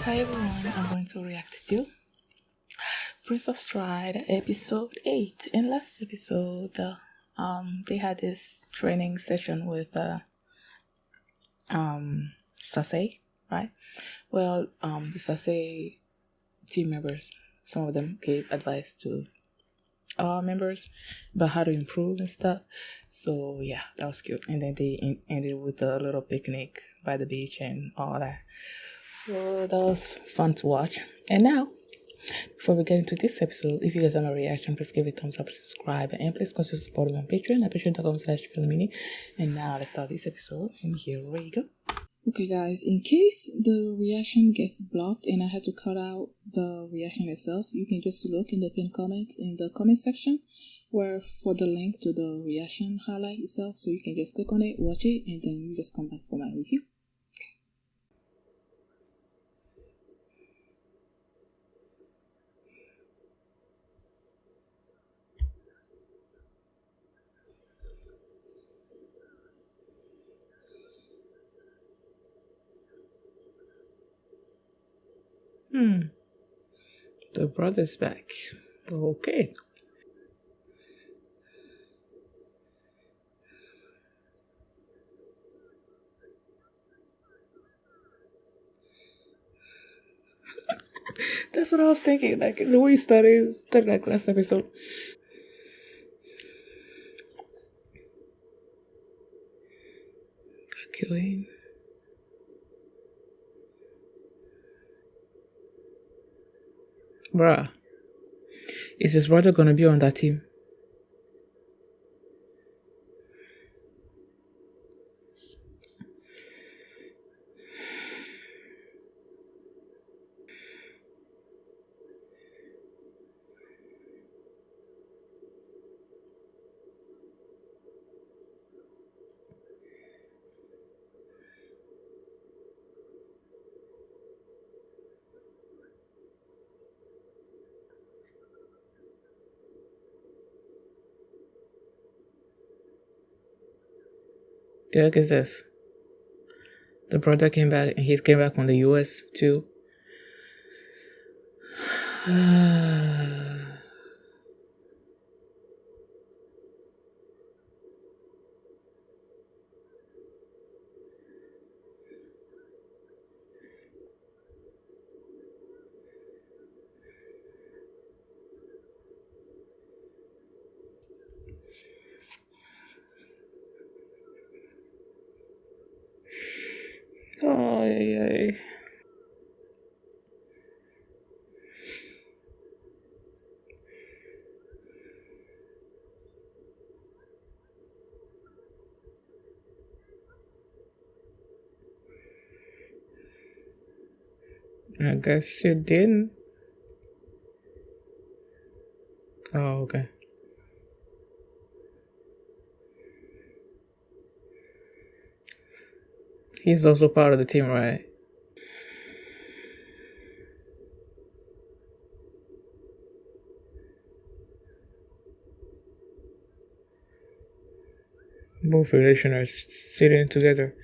Hi everyone, I'm going to react to Prince of Stride episode 8. In last episode, they had this training session with Sasay, right? Well, the Sasay team members, some of them gave advice to our members about how to improve and stuff. So yeah, that was cute. And then they ended with a little picnic by the beach and all that. So that was fun to watch. And now, before we get into this episode, if you guys have a reaction, please give it a thumbs up, subscribe, and please consider supporting me on Patreon at patreon.com/filmini. And now let's start this episode. And here we go. Okay guys, in case the reaction gets blocked and I had to cut out the reaction itself, you can just look in the pinned comments in the comment section where for the link to the reaction highlight itself, so you can just click on it, watch it, and then you just come back for my review. The brother's back. Okay. That's what I was thinking. Like the way he started like last episode. Killing. Bruh. Is his brother gonna be on that team? The heck is this? The brother came back and he came back from the US too. Oh, yeah. I guess you didn't. Oh, okay. He's also part of the team, right? Both relations are sitting together.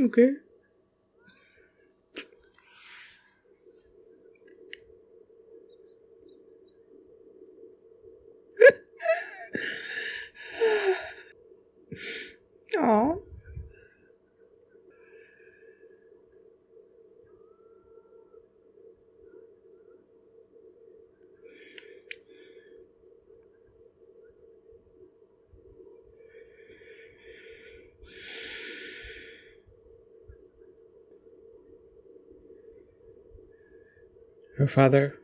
Okay. Oh. Her father.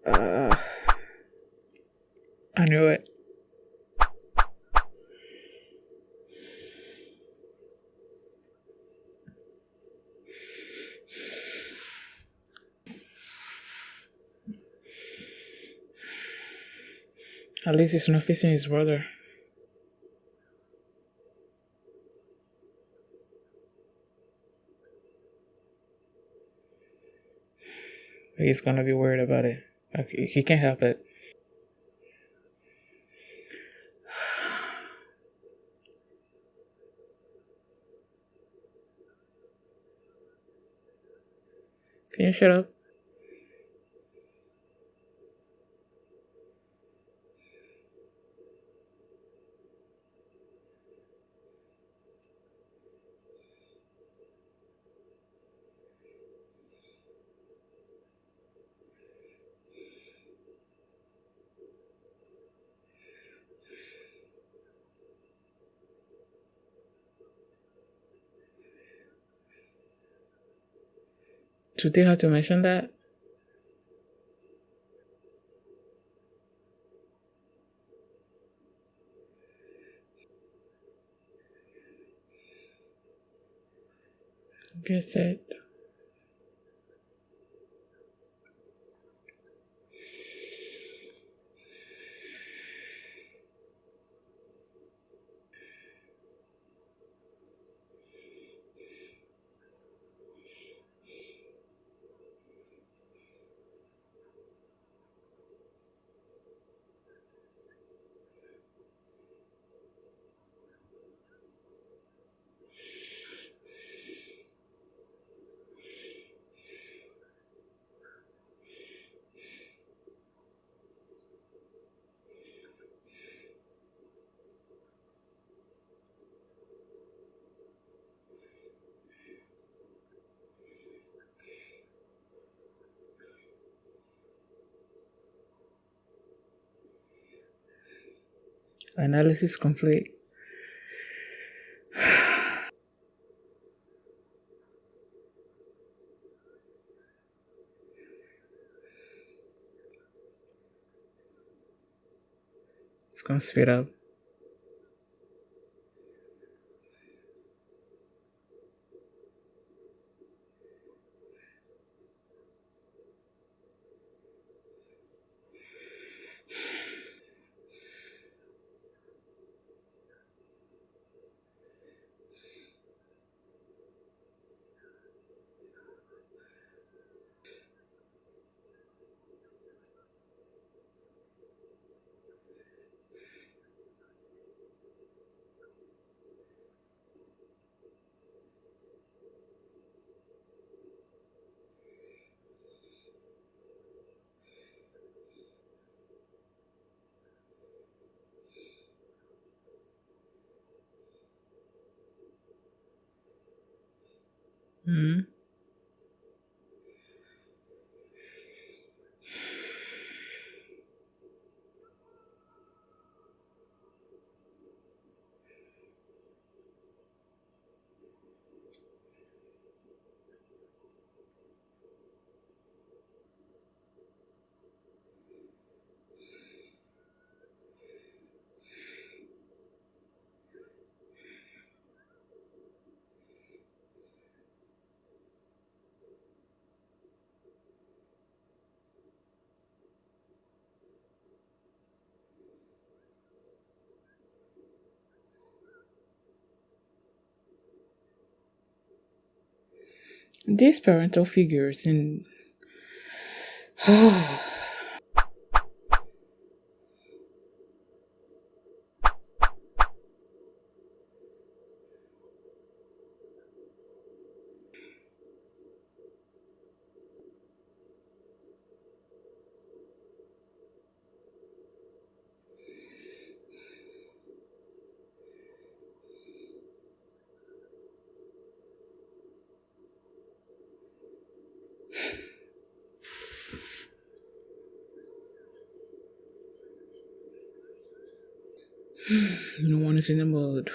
Uh, I knew it. At least he's not facing his brother. He's gonna be worried about it. Like, he can't help it. Can you shut up? Do they have to mention that? Guess it. Analysis complete. It's gonna speed up. Hmm. These parental figures in no one is in the mood.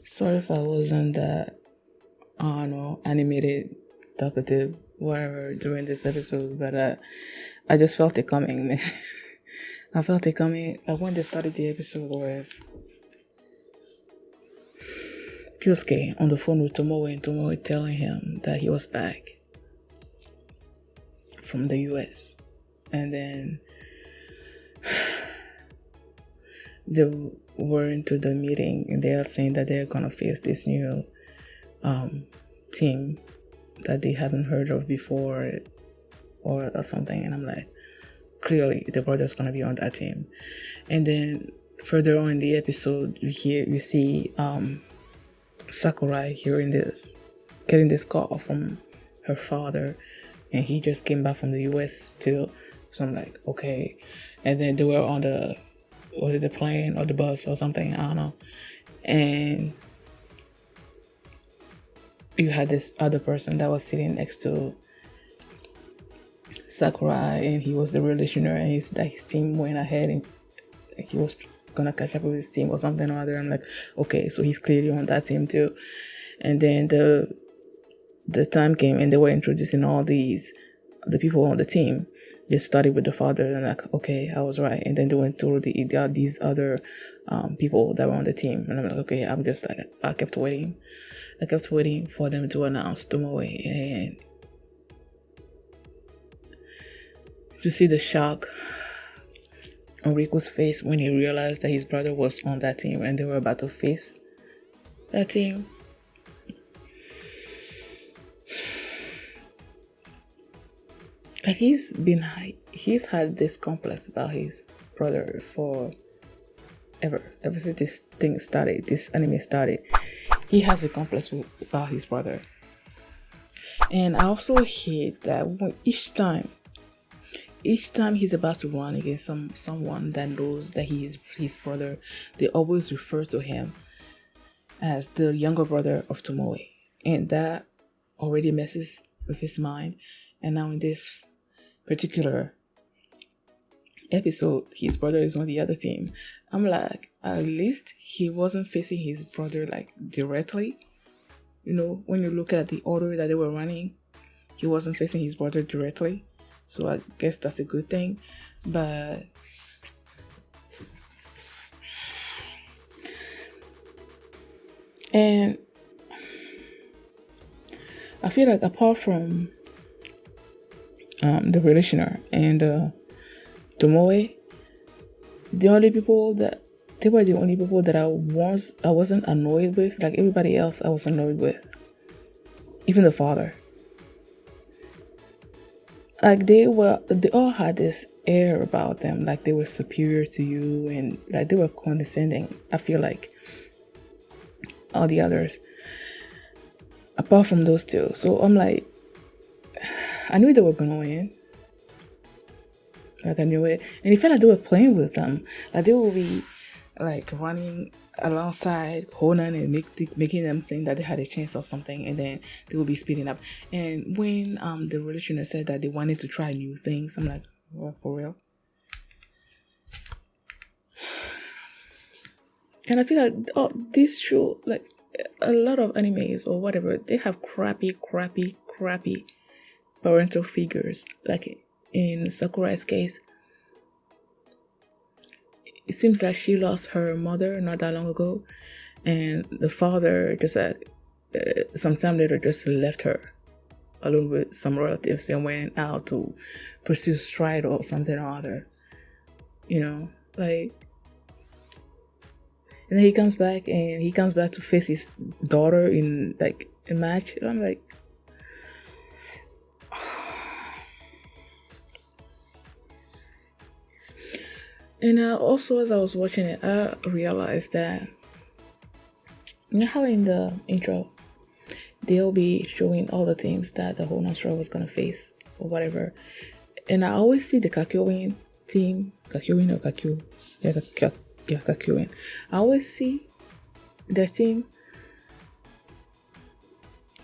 Sorry if I wasn't that, I don't know, animated, talkative, whatever during this episode, but I just felt it coming, man. I felt it coming. When they started the episode with Kyosuke on the phone with Tomoe, and Tomoe telling him that he was back from the US. And then they were into the meeting and they are saying that they're gonna face this new team that they haven't heard of before or something. And I'm like, clearly the brother's gonna be on that team. And then further on in the episode, you see Sakurai getting this call from her father, and he just came back from the US too. So I'm like, okay. And then they were on the plane or the bus or something, I don't know. And you had this other person that was sitting next to Sakurai, and he was the relationer, and his team went ahead and he was gonna catch up with his team or something or other. I'm like, okay, so he's clearly on that team too. And then the time came and they were introducing all the people on the team. They started with the father, and I'm like, okay, I was right. And then they went through these other people that were on the team, and I'm like, okay, I'm just like, I kept waiting for them to announce Tomoe, and to see the shock on Riku's face when he realized that his brother was on that team and they were about to face that team. Like he's had this complex about his brother for ever since this anime started. He has a complex about his brother. And I also hate that each time he's about to run against someone that knows that he is his brother, they always refer to him as the younger brother of Tomoe. And that already messes with his mind. And now in this particular episode, his brother is on the other team. I'm like, at least he wasn't facing his brother like directly. You know, when you look at the order that they were running, he wasn't facing his brother directly. So I guess that's a good thing. But and I feel like apart from the relationer and Tomoe, they were the only people that I wasn't annoyed with. Like everybody else I was annoyed with. Even the father. Like they all had this air about them, like they were superior to you, and like they were condescending. I feel like all the others, apart from those two. So I'm like, I knew they were gonna win. Like I knew it, and it felt like they were playing with them. Like they would be like running alongside Honan and making them think that they had a chance of something, and then they will be speeding up. And when the relationer said that they wanted to try new things, I'm like, well, for real? And I feel like this show, like a lot of animes or whatever, they have crappy parental figures. Like in Sakurai's case, it seems like she lost her mother not that long ago, and the father just sometime later just left her along with some relatives and went out to pursue stride or something or other. You know, like, and then he comes back to face his daughter in like a match. And I'm like, and also as I was watching it, I realized that, you know how in the intro they'll be showing all the teams that the whole Nostra was gonna face or whatever, and I always see the Kakyoin team, Kakyoin or Kakyu, yeah, Kakyoin. I always see their team.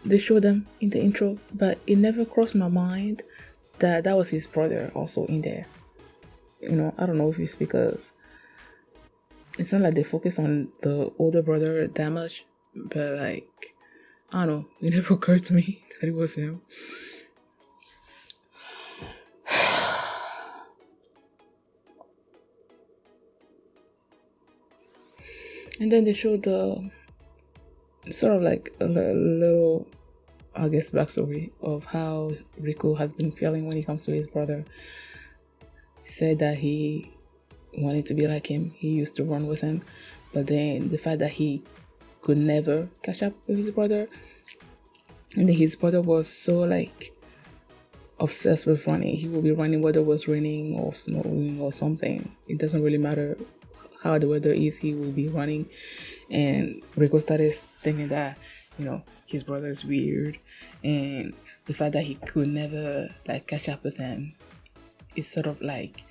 They show them in the intro, but it never crossed my mind that was his brother also in there. You know, I don't know if it's because it's not like they focus on the older brother that much, but like, I don't know, it never occurred to me that it was him. And then they showed the sort of like a little, I guess, backstory of how Rico has been feeling when it comes to his brother. He said that he wanted to be like him. He used to run with him, but then the fact that he could never catch up with his brother, and then his brother was so like obsessed with running. He would be running whether it was raining or snowing or something. It doesn't really matter how the weather is, he will be running. And Rico started thinking that, his brother is weird, and the fact that he could never like catch up with him is sort of like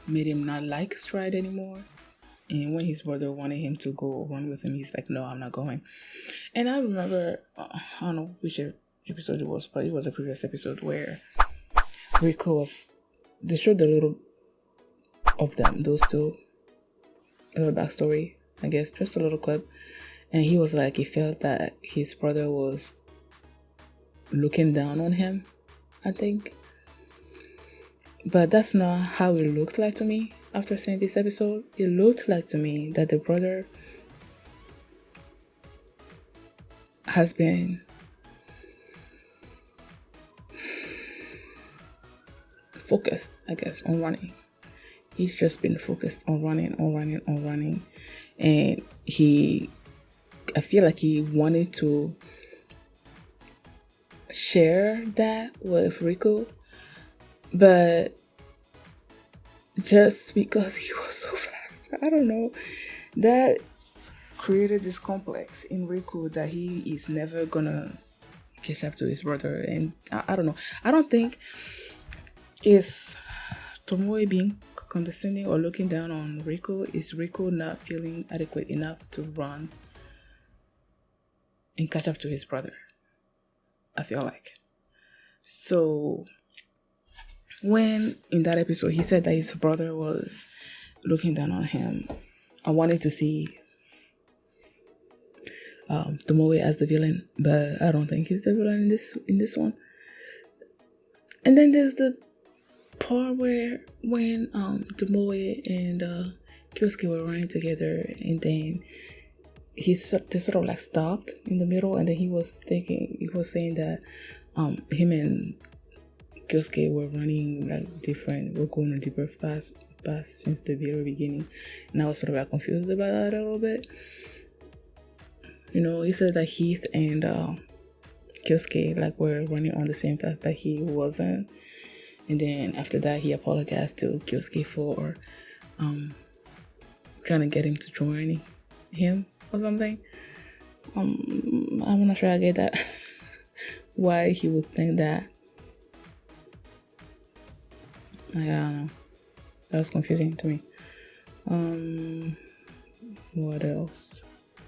made him not like Stride anymore. And when his brother wanted him to go run with him, he's like, no, I'm not going. And I remember, I don't know which episode it was, but it was a previous episode where they showed a little of them, those two, a little backstory, I guess, just a little clip. And he was like, he felt that his brother was looking down on him, I think. But that's not how it looked like to me after seeing this episode. It looked like to me that the brother has been focused, I guess, on running. He's just been focused on running. And I feel like he wanted to share that with Rico, but just because he was so fast, I don't know, that created this complex in Rico that he is never gonna catch up to his brother. And I don't know, I don't think it's Tomoe being condescending or looking down on Rico. Is Rico not feeling adequate enough to run and catch up to his brother? I feel like. So when in that episode he said that his brother was looking down on him, I wanted to see Tomoe as the villain, but I don't think he's the villain in this one. And then there's the part where when Tomoe and Kyosuke were running together, and then they sort of like stopped in the middle, and then he was saying that him and Kyosuke were running like different, we're going on deeper paths since the very beginning, and I was sort of like confused about that a little bit. He said that Heath and Kyosuke like were running on the same path, but he wasn't. And then after that, he apologized to Kyosuke for trying to get him to join him or something. I'm not sure I get that. Why he would think that. I don't know. That was confusing to me. What else?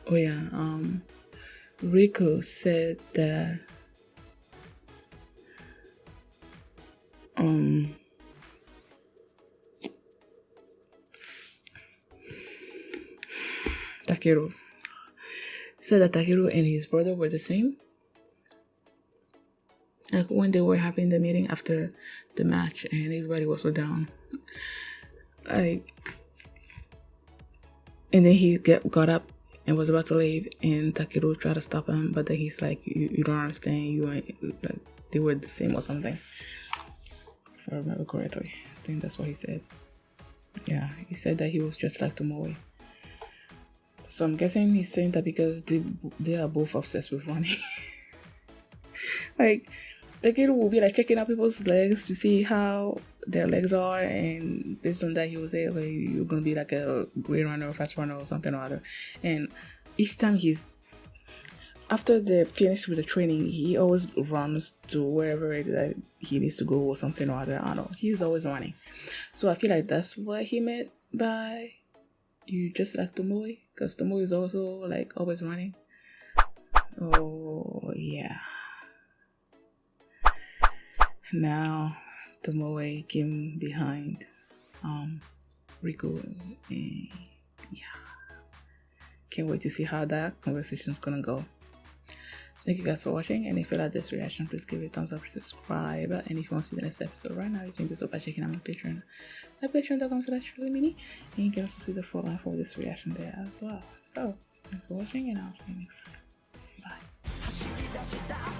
Oh yeah. Rico said that Takeru said that Takeru and his brother were the same. Like when they were having the meeting after the match and everybody was so down. And then he got up and was about to leave, and Takeru tried to stop him, but then he's like, you don't understand, you ain't, like, they were the same or something. If I remember correctly. I think that's what he said. Yeah, he said that he was just like Tomoe. So I'm guessing he's saying that because they are both obsessed with running. Like, Takeru will be like checking out people's legs to see how their legs are, and based on that he will say, okay, you're gonna be like a great runner or fast runner or something or other. And each time after they finish with the training, he always runs to wherever that he needs to go or something or other. I don't know, he's always running. So I feel like that's what he meant by you just like Tomoe, because Tomoe is also like always running. Oh yeah. Now Tomoe came behind Rico, and Can't wait to see how that conversation is gonna go. Thank you guys for watching, and if you like this reaction, please give it a thumbs up, subscribe, and if you want to see the next episode right now, you can do so by checking out my Patreon at patreon.com/truelymini, and you can also see the full line for this reaction there as well. So thanks for watching, and I'll see you next time. Bye.